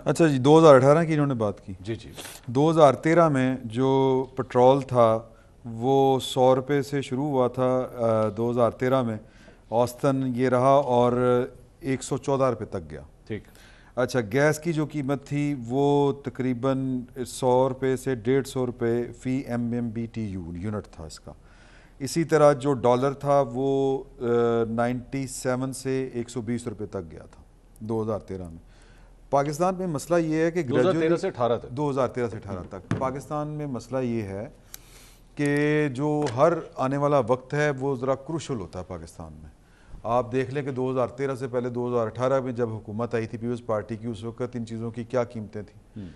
اچھا جی، 2018 کی انہوں نے بات کی. جی جی 2013 میں جو پٹرول تھا وہ 100 روپے سے شروع ہوا تھا 2013 میں، اوسطاً یہ رہا اور 114 روپے تک گیا. ٹھیک. اچھا، گیس کی جو قیمت تھی وہ تقریباً 100 روپے سے 150 روپے فی MMBTU یونٹ تھا اس کا. اسی طرح جو ڈالر تھا وہ 97 سے 120 روپے تک گیا تھا 2013 میں. پاکستان میں مسئلہ یہ ہے کہ 2013 سے 18 تک 2013 سے 18 تک پاکستان میں مسئلہ یہ ہے کہ جو ہر آنے والا وقت ہے وہ ذرا کروشل ہوتا ہے پاکستان میں. آپ دیکھ لیں کہ 2013 سے پہلے 2018 میں جب حکومت آئی تھی پیپلز پارٹی کی، اس وقت ان چیزوں کی کیا قیمتیں تھیں.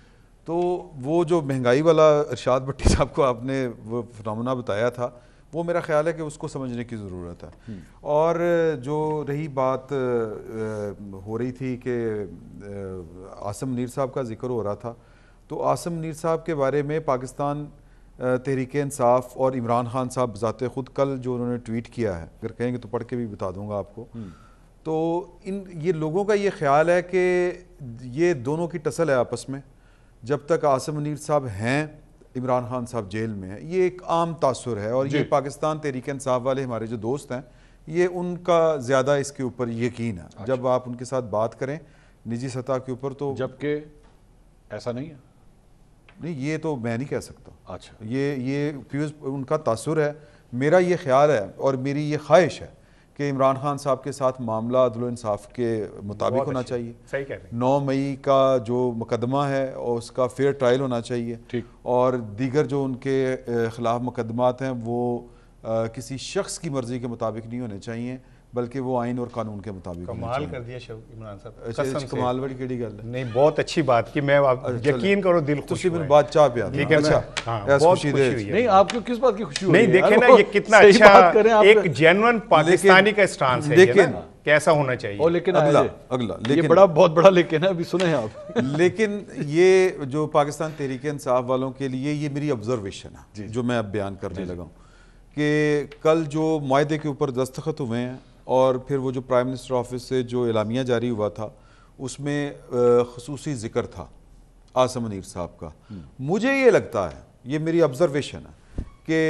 تو وہ جو مہنگائی والا ارشاد بھٹی صاحب کو آپ نے وہ فنامنا بتایا تھا، وہ میرا خیال ہے کہ اس کو سمجھنے کی ضرورت ہے. اور جو رہی بات ہو رہی تھی کہ عاصم منیر صاحب کا ذکر ہو رہا تھا، تو عاصم منیر صاحب کے بارے میں پاکستان تحریک انصاف اور عمران خان صاحب بذات خود کل جو انہوں نے ٹویٹ کیا ہے، اگر کہیں گے تو پڑھ کے بھی بتا دوں گا آپ کو. تو یہ لوگوں کا یہ خیال ہے کہ یہ دونوں کی ٹسل ہے آپس میں. جب تک عاصم منیر صاحب ہیں، عمران خان صاحب جیل میں ہیں، یہ ایک عام تاثر ہے. اور یہ پاکستان تحریک انصاف والے ہمارے جو دوست ہیں، یہ ان کا زیادہ اس کے اوپر یقین ہے جب آپ ان کے ساتھ بات کریں نجی سطح کے اوپر. تو جبکہ ایسا نہیں ہے. نہیں، یہ تو میں نہیں کہہ سکتا. اچھا، یہ ان کا تاثر ہے. میرا یہ خیال ہے اور میری یہ خواہش ہے کہ عمران خان صاحب کے ساتھ معاملہ عدل و انصاف کے مطابق ہونا چاہیے. 9 مئی کا جو مقدمہ ہے اور اس کا فیئر ٹرائل ہونا چاہیے. اور دیگر جو ان کے خلاف مقدمات ہیں وہ کسی شخص کی مرضی کے مطابق نہیں ہونے چاہیے، بلکہ وہ آئین اور قانون کے مطابق. کمال کر دیا عمران صاحب. کمال بڑی کیڑی گل ہے. نہیں، بہت اچھی بات کی. میں یقین کرو دل خوش ہوئے. بات چاہ پیا. اچھا، بہت خوشی ہوئی. نہیں، آپ کو کس بات کی خوشی ہوئی؟ نہیں، دیکھیں نا یہ کتنا اچھا ایک جینوئن پاکستانی کا اسٹانس ہے. لیکن کیسا ہونا چاہیے. لیکن اگلا یہ بہت بڑا لیکن ہے، ابھی سنیں آپ. لیکن یہ جو پاکستان تحریک انصاف والوں کے لیے یہ میری آبزرویشن ہے جو میں اب بیان کرنے لگا ہوں کہ کل جو معاہدے کے اوپر دستخط ہوئے ہیں اور پھر وہ جو پرائم منسٹر آفس سے جو اعلامیہ جاری ہوا تھا، اس میں خصوصی ذکر تھا عاصم منیر صاحب کا. مجھے یہ لگتا ہے، یہ میری آبزرویشن ہے، کہ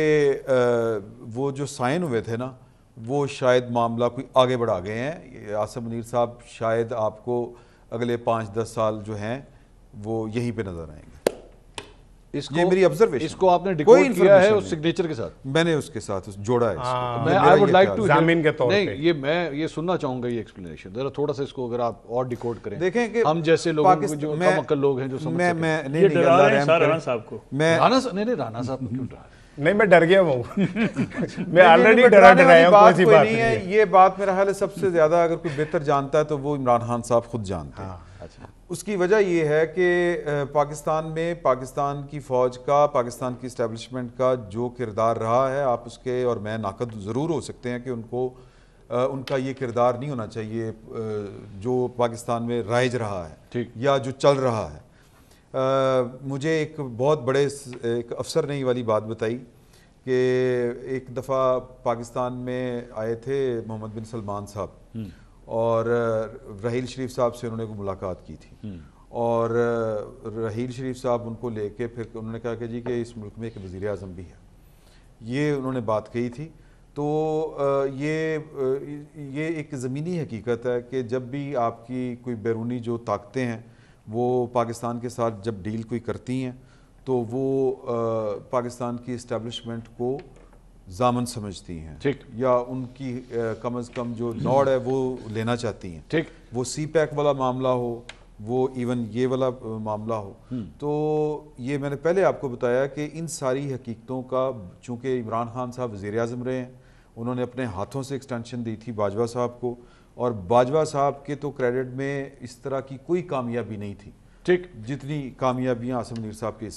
وہ جو سائن ہوئے تھے نا، وہ شاید معاملہ کوئی آگے بڑھا گئے ہیں. عاصم منیر صاحب شاید آپ کو اگلے 5-10 سال جو ہیں وہ یہیں پہ نظر آئیں گے. یہ میری آبزرویشن. اس کو آپ نے ڈیکوڈ کیا ہے اس سگنیچر کے ساتھ؟ میں نے اس کے ساتھ جوڑا ہے. میں آئی وڈ لائک ٹو ضامن کے طور پہ نہیں، میں یہ سننا چاہوں گا یہ ایکسپلینیشن ذرا تھوڑا سا اس کو اگر آپ اور ڈیکوڈ کریں. دیکھیں کہ ہم جیسے لوگوں کو جو کم عقل لوگ ہیں جو سمجھ سکیں. میں ڈرا رہا ہوں رانا صاحب کو. نہیں رانا صاحب کیوں ڈرا رہے؟ نہیں، میں ڈر گیا ہوں. میں آلریڈی ڈرایا ہوں. کوئی بات نہیں ہے. یہ بات میرا خیال ہے سب سے زیادہ اگر کوئی بہتر جانتا ہے تو وہ عمران خان صاحب خود جانتے ہیں. اس کی وجہ یہ ہے کہ پاکستان میں پاکستان کی فوج کا، پاکستان کی اسٹیبلشمنٹ کا جو کردار رہا ہے، آپ اس کے اور میں ناقد ضرور ہو سکتے ہیں کہ ان کا یہ کردار نہیں ہونا چاہیے جو پاکستان میں رائج رہا ہے یا جو چل رہا ہے. مجھے ایک بہت بڑے ایک افسر نے یہ والی بات بتائی کہ ایک دفعہ پاکستان میں آئے تھے محمد بن سلمان صاحب اور رحیل شریف صاحب سے انہوں نے کوئی ملاقات کی تھی. اور رحیل شریف صاحب ان کو لے کے پھر انہوں نے کہا کہ جی کہ اس ملک میں ایک وزیر اعظم بھی ہے. یہ انہوں نے بات کہی تھی. تو یہ ایک زمینی حقیقت ہے کہ جب بھی آپ کی کوئی بیرونی جو طاقتیں ہیں وہ پاکستان کے ساتھ جب ڈیل کوئی کرتی ہیں تو وہ پاکستان کی اسٹیبلشمنٹ کو ضامن سمجھتی ہیں یا ان کی کم از کم جو نوڑ ہے وہ لینا چاہتی ہیں. وہ سی پیک والا معاملہ ہو، وہ ایون یہ والا معاملہ ہو. تو یہ میں نے پہلے آپ کو بتایا کہ ان ساری حقیقتوں کا چونکہ عمران خان صاحب وزیر اعظم رہے ہیں، انہوں نے اپنے ہاتھوں سے ایکسٹینشن دی تھی باجوہ صاحب کو، اور باجوہ صاحب کے تو کریڈٹ میں اس طرح کی کوئی کامیابی نہیں تھی جتنی کامیابیاں عاصم منیر صاحب کے